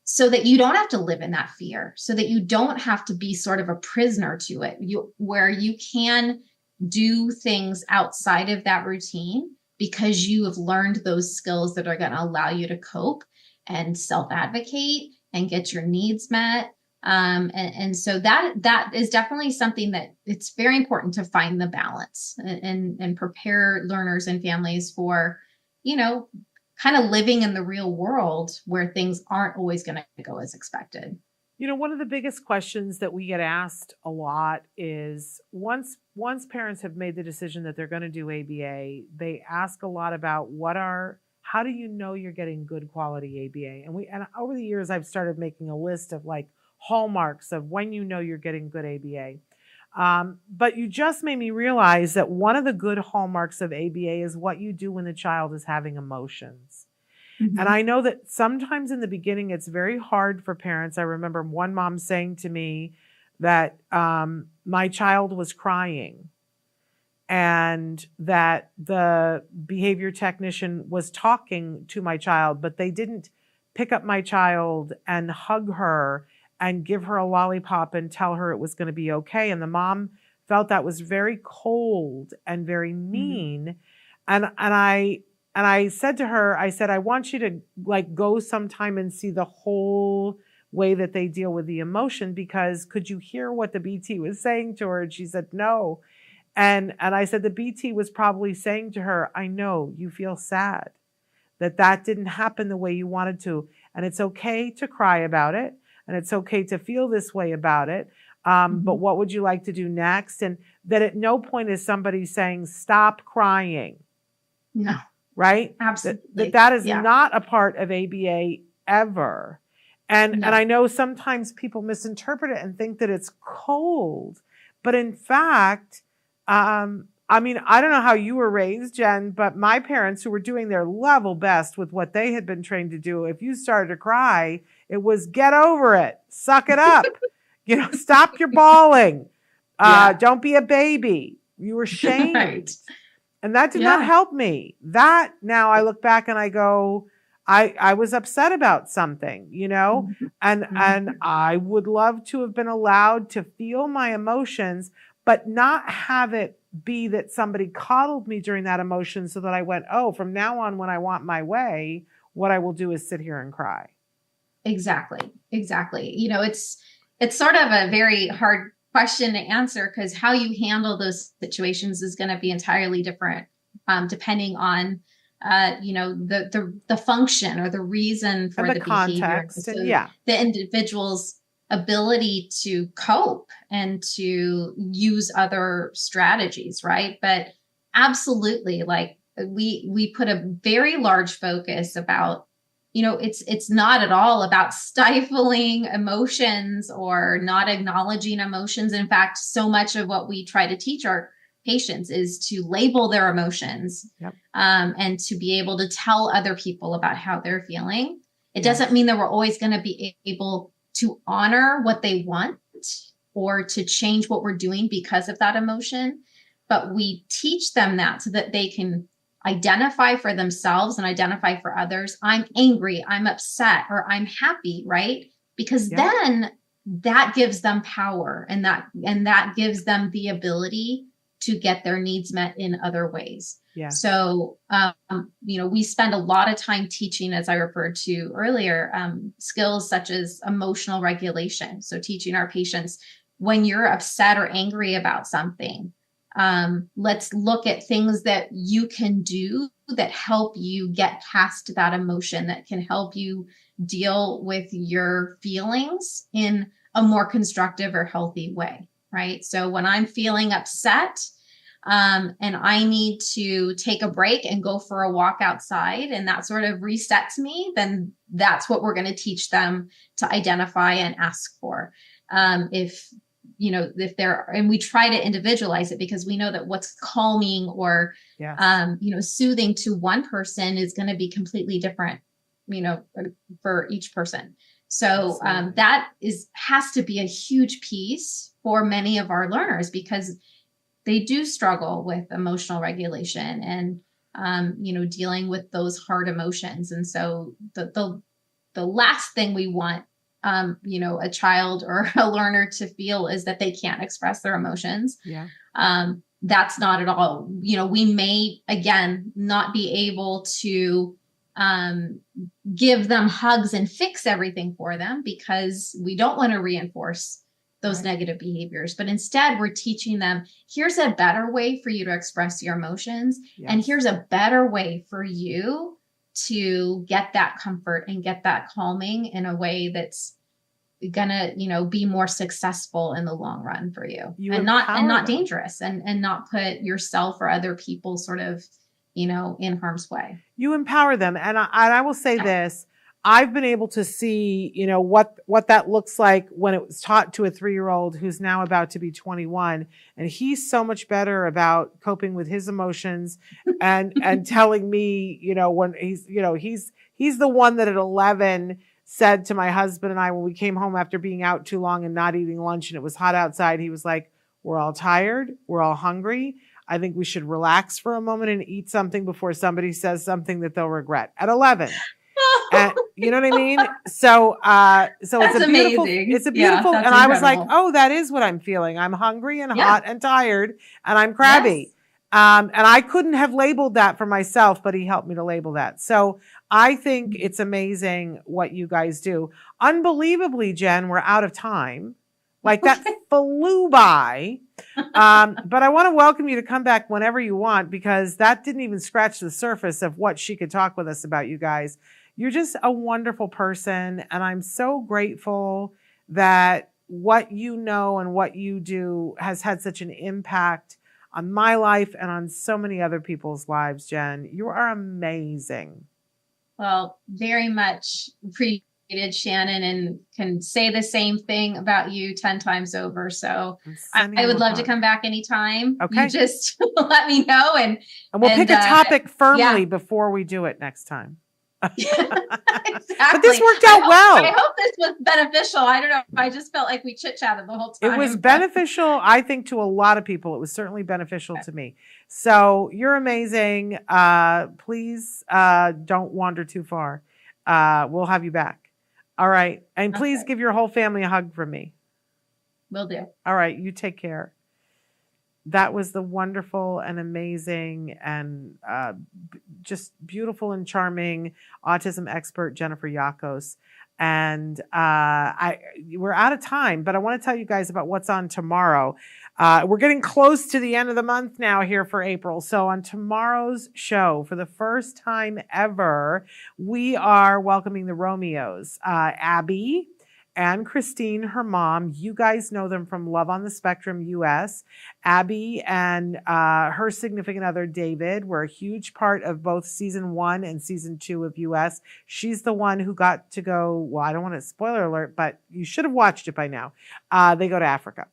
so that you don't have to live in that fear, so that you don't have to be sort of a prisoner to it, where you can do things outside of that routine because you have learned those skills that are going to allow you to cope and self-advocate and get your needs met. And so that is definitely something that it's very important to find the balance and prepare learners and families for, kind of living in the real world where things aren't always going to go as expected. One of the biggest questions that we get asked a lot is once parents have made the decision that they're going to do ABA, they ask a lot about how do you know you're getting good quality ABA? And over the years, I've started making a list of like hallmarks of when you know you're getting good ABA. But you just made me realize that one of the good hallmarks of ABA is what you do when the child is having emotions. Mm-hmm. And I know that sometimes in the beginning, it's very hard for parents. I remember one mom saying to me that my child was crying and that the behavior technician was talking to my child, but they didn't pick up my child and hug her and give her a lollipop and tell her it was going to be okay. And the mom felt that was very cold and very mean. Mm-hmm. And I said to her, I said, I want you to like go sometime and see the whole way that they deal with the emotion, because could you hear what the BT was saying to her? And she said, no. And I said, the BT was probably saying to her, I know you feel sad that didn't happen the way you wanted to. And it's okay to cry about it. And it's okay to feel this way about it. But what would you like to do next? And that at no point is somebody saying, stop crying. No. Right? Absolutely. That is not a part of ABA ever. And I know sometimes people misinterpret it and think that it's cold. But in fact, I mean, I don't know how you were raised, Jen, but my parents, who were doing their level best with what they had been trained to do, if you started to cry, it was get over it, suck it up, stop your bawling, don't be a baby. You were shamed. Right. And that did not help me. That now I look back and I go, I was upset about something, and I would love to have been allowed to feel my emotions, but not have it be that somebody coddled me during that emotion so that I went, oh, from now on, when I want my way, what I will do is sit here and cry. Exactly. It's sort of a very hard question to answer, because how you handle those situations is going to be entirely different, depending on, the function or the reason for the context behavior. So the individual's ability to cope and to use other strategies, right? But absolutely, like we put a very large focus about, it's not at all about stifling emotions or not acknowledging emotions. In fact, so much of what we try to teach our patients is to label their emotions, and to be able to tell other people about how they're feeling. It doesn't mean that we're always going to be able to honor what they want or to change what we're doing because of that emotion. But we teach them that so that they can identify for themselves and identify for others. I'm angry, I'm upset, or I'm happy, right? Because then that gives them power, and that gives them the ability to get their needs met in other ways. Yeah. So, we spend a lot of time teaching, as I referred to earlier, skills such as emotional regulation. So teaching our patients, when you're upset or angry about something, let's look at things that you can do that help you get past that emotion, that can help you deal with your feelings in a more constructive or healthy way, right? So when I'm feeling upset, and I need to take a break and go for a walk outside, and that sort of resets me, then that's what we're going to teach them to identify and ask for. If they're, and we try to individualize it, because we know that what's calming or, soothing to one person is going to be completely different, for each person. So, that has to be a huge piece for many of our learners, because they do struggle with emotional regulation and, dealing with those hard emotions. And so the last thing we want, a child or a learner to feel is that they can't express their emotions. Yeah. That's not at all. We may, again, not be able to give them hugs and fix everything for them, because we don't want to reinforce those negative behaviors. But instead, we're teaching them, here's a better way for you to express your emotions. Yes. And here's a better way for you to get that comfort and get that calming in a way that's gonna, be more successful in the long run for you, and not dangerous, and not put yourself or other people sort of, in harm's way. You empower them. And I will say this, I've been able to see, what that looks like when it was taught to a 3-year-old who's now about to be 21. And he's so much better about coping with his emotions and telling me, when he's the one that at 11 said to my husband and I, when we came home after being out too long and not eating lunch and it was hot outside, he was like, we're all tired. We're all hungry. I think we should relax for a moment and eat something before somebody says something that they'll regret. At 11. And, you know what I mean? So it's amazing. It's a beautiful, and incredible. I was like, oh, that is what I'm feeling. I'm hungry and hot and tired, and I'm crabby. Yes. And I couldn't have labeled that for myself, but he helped me to label that. So I think it's amazing what you guys do. Unbelievably, Jen, we're out of time. Like that flew by. But I want to welcome you to come back whenever you want, because that didn't even scratch the surface of what she could talk with us about, you guys. You're just a wonderful person. And I'm so grateful that what you know and what you do has had such an impact on my life and on so many other people's lives, Jen. You are amazing. Well, very much appreciated, Shannon, and can say the same thing about you 10 times over. So I would love to come back anytime. Okay. You just let me know. And we'll pick a topic firmly before we do it next time. Exactly. But this worked out well. I hope this was beneficial. I don't know. I just felt like we chit-chatted the whole time. It was beneficial, I think, to a lot of people. It was certainly beneficial to me. So you're amazing. Please don't wander too far. We'll have you back. All right. And please give your whole family a hug from me. Will do. All right. You take care. That was the wonderful and amazing and just beautiful and charming autism expert, Jennifer Yakos. And we're out of time, but I want to tell you guys about what's on tomorrow. We're getting close to the end of the month now here for April. So on tomorrow's show, for the first time ever, we are welcoming the Romeos, Abby and Christine, her mom. You guys know them from Love on the Spectrum US. Abby and her significant other, David, were a huge part of both season 1 and season 2 of US. She's the one who got to go, well, I don't want to spoiler alert, but you should have watched it by now. They go to Africa.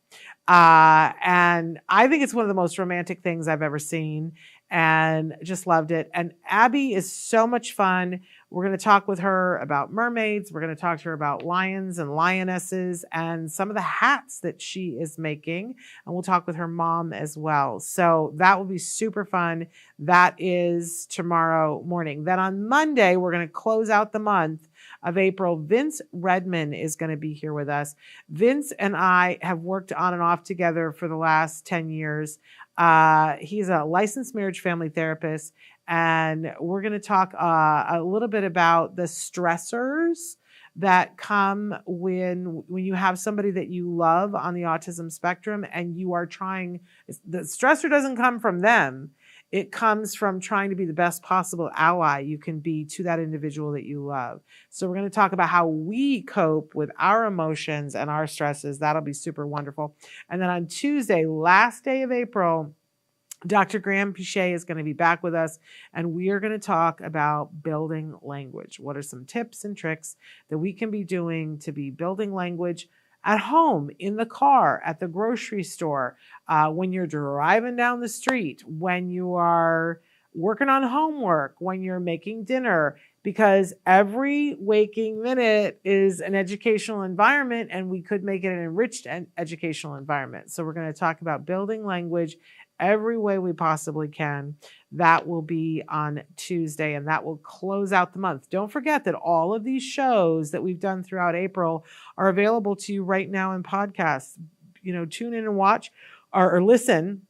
And I think it's one of the most romantic things I've ever seen, and just loved it. And Abby is so much fun. We're going to talk with her about mermaids. We're going to talk to her about lions and lionesses and some of the hats that she is making. And we'll talk with her mom as well. So that will be super fun. That is tomorrow morning. Then on Monday, we're going to close out the month of April. Vince Redman is going to be here with us. Vince and I have worked on and off together for the last 10 years. He's a licensed marriage family therapist, and we're going to talk a little bit about the stressors that come when you have somebody that you love on the autism spectrum and you are trying. The stressor doesn't come from them. It comes from trying to be the best possible ally you can be to that individual that you love. So we're going to talk about how we cope with our emotions and our stresses. That'll be super wonderful. And then on Tuesday, last day of April, Dr. Graham Pichet is going to be back with us, and we are going to talk about building language. What are some tips and tricks that we can be doing to be building language at home, in the car, at the grocery store, when you're driving down the street, when you are working on homework, when you're making dinner, because every waking minute is an educational environment, and we could make it an enriched educational environment. So we're going to talk about building language every way we possibly can. That will be on Tuesday, and that will close out the month. Don't forget that all of these shows that we've done throughout April are available to you right now in podcasts. Tune in and watch or listen.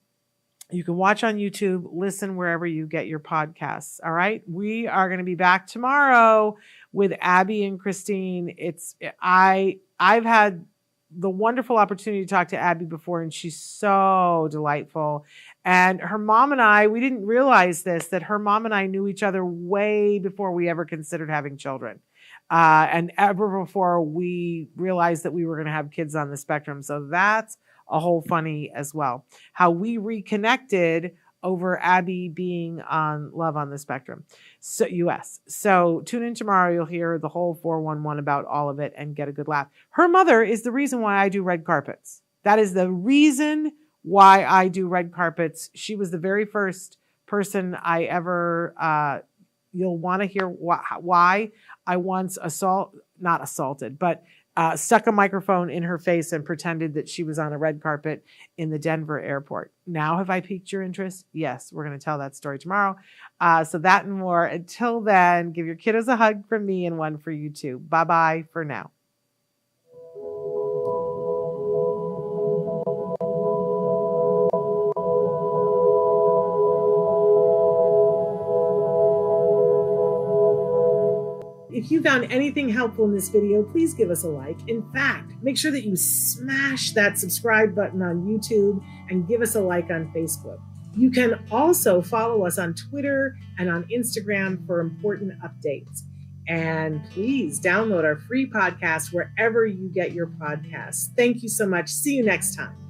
You can watch on YouTube, listen wherever you get your podcasts. All right. We are going to be back tomorrow with Abby and Christine. I've had the wonderful opportunity to talk to Abby before, and she's so delightful. And her mom and I, we didn't realize this, that her mom and I knew each other way before we ever considered having children. And ever before we realized that we were going to have kids on the spectrum. So that's a whole funny as well. How we reconnected over Abby being on Love on the Spectrum, so US. So tune in tomorrow. You'll hear the whole 411 about all of it and get a good laugh. Her mother is the reason why I do red carpets. That is the reason why I do red carpets. She was the very first person I ever, you'll want to hear why I once not assaulted, but stuck a microphone in her face and pretended that she was on a red carpet in the Denver airport. Now, have I piqued your interest? Yes, we're going to tell that story tomorrow. So that and more. Until then, give your kiddos a hug from me and one for you too. Bye-bye for now. If you found anything helpful in this video, please give us a like. In fact, make sure that you smash that subscribe button on YouTube and give us a like on Facebook. You can also follow us on Twitter and on Instagram for important updates. And please download our free podcast wherever you get your podcasts. Thank you so much. See you next time.